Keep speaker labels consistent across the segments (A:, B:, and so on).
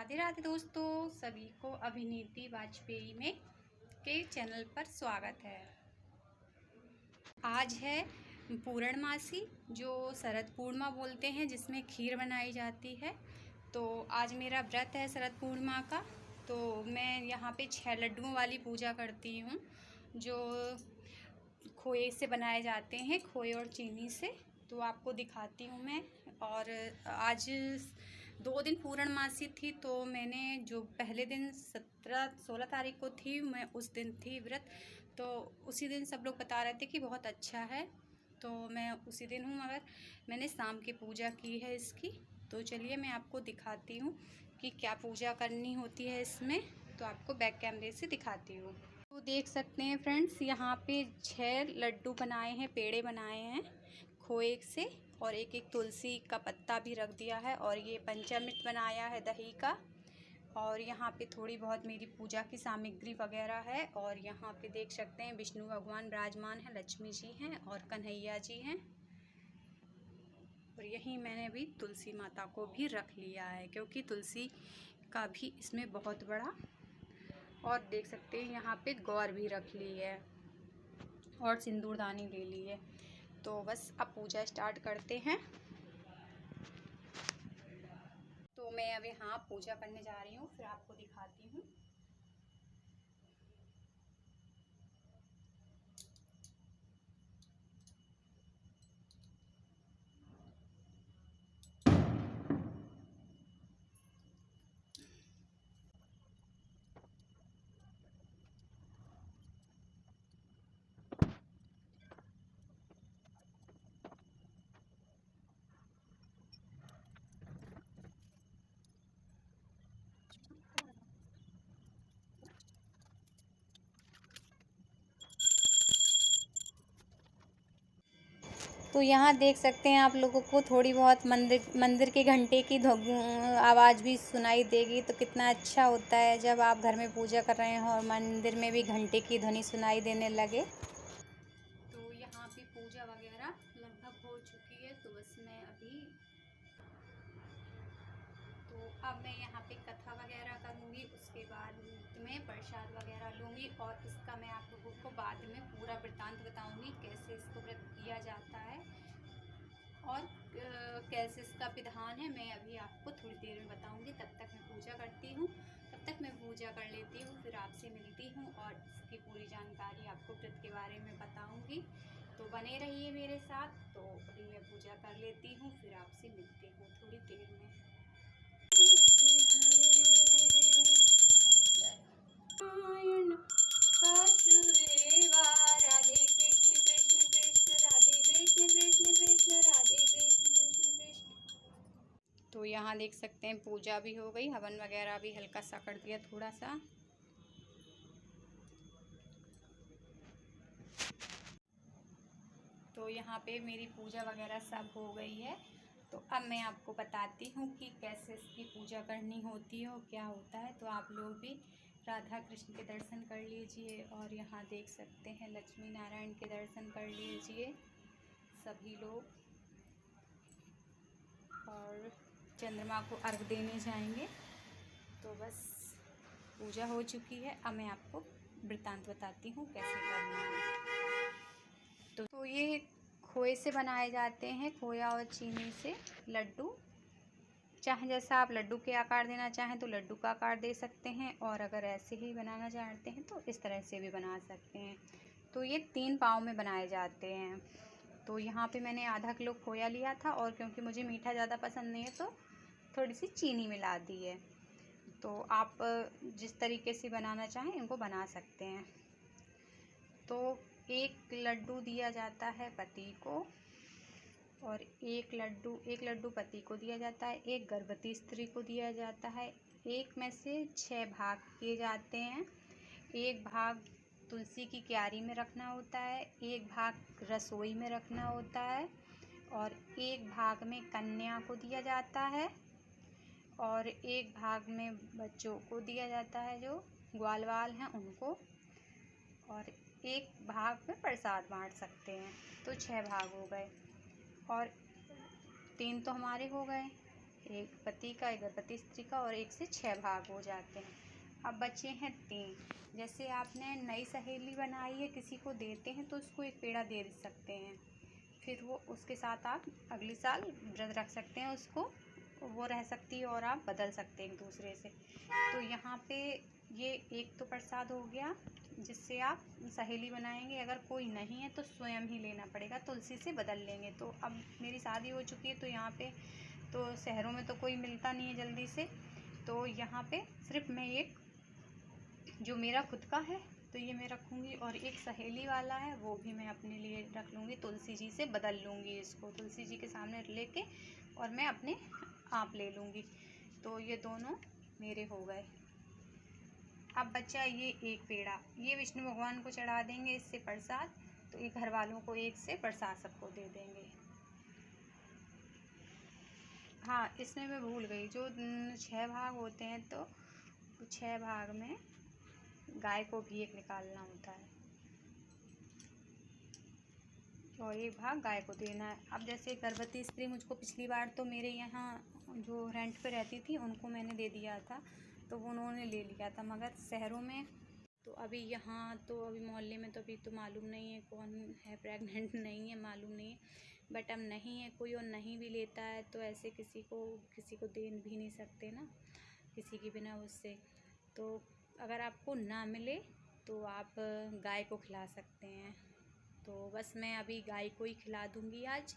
A: राधे राधे दोस्तों, सभी को अभिनीति वाजपेयी में के चैनल पर स्वागत है। आज है पूर्णमासी, जो शरद पूर्णिमा बोलते हैं, जिसमें खीर बनाई जाती है। तो आज मेरा व्रत है शरद पूर्णिमा का। तो मैं यहाँ पे 6 लड्डुओं वाली पूजा करती हूँ, जो खोए से बनाए जाते हैं, खोए और चीनी से। तो आपको दिखाती हूँ मैं। और आज 2 दिन पूर्णमासी थी, तो मैंने जो पहले दिन 16 तारीख को थी, मैं उस दिन थी व्रत। तो उसी दिन सब लोग बता रहे थे कि बहुत अच्छा है, तो मैं उसी दिन हूँ, मगर मैंने शाम की पूजा की है इसकी। तो चलिए मैं आपको दिखाती हूँ कि क्या पूजा करनी होती है इसमें। तो आपको बैक कैमरे से दिखाती हूँ। तो देख सकते हैं फ्रेंड्स, यहाँ पे 6 लड्डू बनाए हैं, पेड़े बनाए हैं खोए से, और एक तुलसी का पत्ता भी रख दिया है, और ये पंचामृत बनाया है दही का। और यहाँ पे थोड़ी बहुत मेरी पूजा की सामग्री वगैरह है। और यहाँ पे देख सकते हैं विष्णु भगवान विराजमान हैं, लक्ष्मी जी हैं और कन्हैया जी हैं। और यहीं मैंने भी तुलसी माता को भी रख लिया है, क्योंकि तुलसी का भी इसमें बहुत बड़ा। और देख सकते हैं यहाँ पे गौर भी रख ली है और सिंदूरदानी ले ली है। तो बस अब पूजा स्टार्ट करते हैं। तो मैं अब यहाँ पूजा करने जा रही हूँ, फिर आपको दिखाती हूँ। तो यहाँ देख सकते हैं आप लोगों को थोड़ी बहुत मंदिर के घंटे की आवाज़ भी सुनाई देगी। तो कितना अच्छा होता है जब आप घर में पूजा कर रहे हो और मंदिर में भी घंटे की ध्वनि सुनाई देने लगे। तो यहाँ पे पूजा वगैरह लगभग हो चुकी है। तो बस मैं अभी अब मैं यहाँ पे कथा वगैरह करूँगी, उसके बाद मैं प्रसाद वगैरह लूँगी, और इसका मैं आप लोगों को बाद में पूरा वृत्तांत बताऊँगी, कैसे इसको व्रत किया जाता है और कैसे इसका विधान है। मैं अभी आपको थोड़ी देर में बताऊँगी। तब तक मैं पूजा करती हूँ, तब तक मैं पूजा कर लेती हूँ, फिर आपसे मिलती हूँ और इसकी पूरी जानकारी आपको व्रत के बारे में बताऊँगी। तो बने रहिए मेरे साथ। तो अभी मैं पूजा कर लेती हूँ, फिर आपसे मिलती हूँ थोड़ी देर में। तो यहाँ देख सकते हैं पूजा भी हो गई, हवन वगैरह भी हल्का सा कर दिया थोड़ा सा। तो यहाँ पे मेरी पूजा वगैरह सब हो गई है। तो अब मैं आपको बताती हूँ कि कैसे इसकी पूजा करनी होती है और क्या होता है। तो आप लोग भी राधा कृष्ण के दर्शन कर लीजिए, और यहाँ देख सकते हैं लक्ष्मी नारायण के दर्शन कर लीजिए सभी लोग। और चंद्रमा को अर्घ देने जाएंगे। तो बस पूजा हो चुकी है। अब मैं आपको वृत्तांत बताती हूँ कैसे करना है। तो ये खोए से बनाए जाते हैं, खोया और चीनी से लड्डू। चाहे जैसा आप लड्डू के आकार देना चाहें तो लड्डू का आकार दे सकते हैं, और अगर ऐसे ही बनाना चाहते हैं तो इस तरह से भी बना सकते हैं। तो ये 3 पाव में बनाए जाते हैं। तो यहाँ पे मैंने आधा किलो खोया लिया था, और क्योंकि मुझे मीठा ज़्यादा पसंद नहीं है तो थोड़ी सी चीनी मिला दी है। तो आप जिस तरीके से बनाना चाहें इनको बना सकते हैं। तो एक लड्डू दिया जाता है पति को, और एक लड्डू पति को दिया जाता है, एक गर्भवती स्त्री को दिया जाता है। एक में से 6 भाग किए जाते हैं। एक भाग तुलसी की क्यारी में रखना होता है, एक भाग रसोई में रखना होता है, और एक भाग में कन्या को दिया जाता है, और एक भाग में बच्चों को दिया जाता है जो ग्वाल वाल हैं उनको, और एक भाग में प्रसाद बांट सकते हैं। तो 6 भाग हो गए, और 3 तो हमारे हो गए। एक पति का, एक गर्भवती स्त्री का, और 1 से 6 भाग हो जाते हैं। अब बचे हैं 3। जैसे आपने नई सहेली बनाई है, किसी को देते हैं तो उसको एक पेड़ा दे सकते हैं, फिर वो उसके साथ आप अगले साल व्रत रख सकते हैं, उसको वो रह सकती है और आप बदल सकते हैं एक दूसरे से। तो यहाँ पे ये एक तो प्रसाद हो गया जिससे आप सहेली बनाएंगे। अगर कोई नहीं है तो स्वयं ही लेना पड़ेगा, तुलसी से बदल लेंगे। तो अब मेरी शादी हो चुकी है तो यहाँ पे तो शहरों में तो कोई मिलता नहीं है जल्दी से, तो यहाँ पे सिर्फ मैं एक जो मेरा खुद का है तो ये मैं रखूँगी, और एक सहेली वाला है वो भी मैं अपने लिए रख लूँगी। तुलसी जी से बदल लूँगी इसको, तुलसी जी के सामने लेके और मैं अपने आप ले लूँगी। तो ये दोनों मेरे हो गए। अब बचा ये एक पेड़ा, ये विष्णु भगवान को चढ़ा देंगे इससे प्रसाद। तो ये घर वालों को 1 से प्रसाद सबको दे देंगे। हाँ, इसमें मैं भूल गई, जो 6 भाग होते हैं तो 6 भाग में गाय को भी एक निकालना होता है और 1 भाग गाय को देना है। अब जैसे गर्भवती स्त्री, मुझको पिछली बार तो मेरे यहाँ जो रेंट पे रहती थी उनको मैंने दे दिया था तो वो उन्होंने ले लिया था, मगर शहरों में तो अभी यहाँ तो अभी मोहल्ले में तो अभी तो मालूम नहीं है कौन है प्रेग्नेंट, नहीं है मालूम नहीं है, बट अब नहीं है कोई और नहीं भी लेता है तो ऐसे किसी को दे भी नहीं सकते ना किसी के बिना उससे। तो अगर आपको ना मिले तो आप गाय को खिला सकते हैं। तो बस मैं अभी गाय को ही खिला दूँगी आज।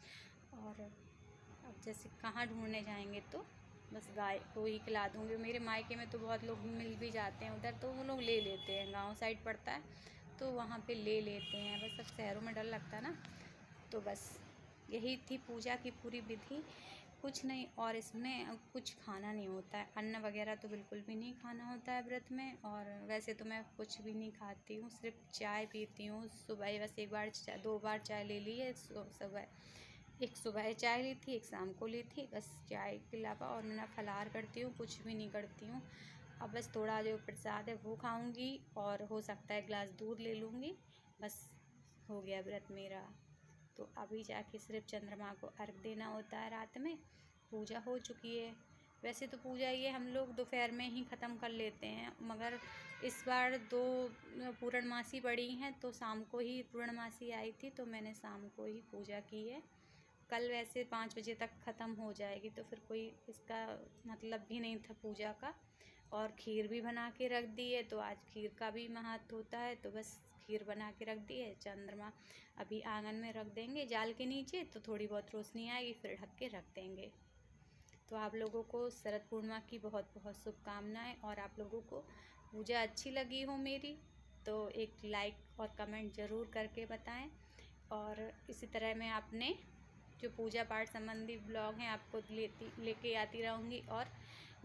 A: और अब जैसे कहाँ ढूंढने जाएंगे तो बस गाय को ही खिला दूँगी। मेरे मायके में तो बहुत लोग मिल भी जाते हैं उधर, तो वो लोग ले लेते हैं, गांव साइड पड़ता है तो वहाँ पे ले लेते हैं। बस अब शहरों में डर लगता है ना, तो बस यही थी पूजा की पूरी विधि, कुछ नहीं। और इसमें कुछ खाना नहीं होता है, अन्न वगैरह तो बिल्कुल भी नहीं खाना होता है व्रत में। और वैसे तो मैं कुछ भी नहीं खाती हूँ, सिर्फ चाय पीती हूँ सुबह, बस 1 बार 2 बार चाय ले ली है सुबह। एक सुबह चाय ली थी, एक शाम को ली थी, बस चाय के अलावा। और मैं फलाहार करती हूँ, कुछ भी नहीं करती हूँ। अब बस थोड़ा जो प्रसाद है वो खाऊंगी और हो सकता है गिलास दूध ले लूँगी, बस हो गया व्रत मेरा। तो अभी जाके सिर्फ चंद्रमा को अर्घ देना होता है रात में, पूजा हो चुकी है। वैसे तो पूजा ये हम लोग दोपहर में ही ख़त्म कर लेते हैं, मगर इस बार 2 पूर्णमासी पड़ी हैं तो शाम को ही पूर्णमासी आई थी तो मैंने शाम को ही पूजा की है। कल वैसे 5 बजे तक ख़त्म हो जाएगी तो फिर कोई इसका मतलब भी नहीं था पूजा का। और खीर भी बना के रख दी है, तो आज खीर का भी महत्व होता है तो बस खीर बना के रख दी है। चंद्रमा अभी आंगन में रख देंगे जाल के नीचे, तो थोड़ी बहुत रोशनी आएगी फिर ढक के रख देंगे। तो आप लोगों को शरद पूर्णिमा की बहुत बहुत शुभकामनाएं। और आप लोगों को पूजा अच्छी लगी हो मेरी तो एक लाइक और कमेंट ज़रूर करके बताएं। और इसी तरह मैं अपने जो पूजा पाठ संबंधी ब्लॉग हैं आपको लेके आती रहूँगी, और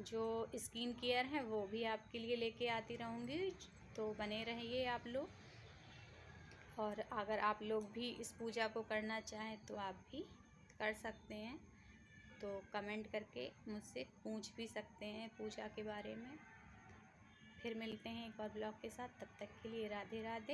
A: जो स्किन केयर है वो भी आपके लिए लेके आती रहूँगी। तो बने रहिए आप लोग। और अगर आप लोग भी इस पूजा को करना चाहें तो आप भी कर सकते हैं, तो कमेंट करके मुझसे पूछ भी सकते हैं पूजा के बारे में। फिर मिलते हैं एक और ब्लॉग के साथ, तब तक के लिए राधे राधे।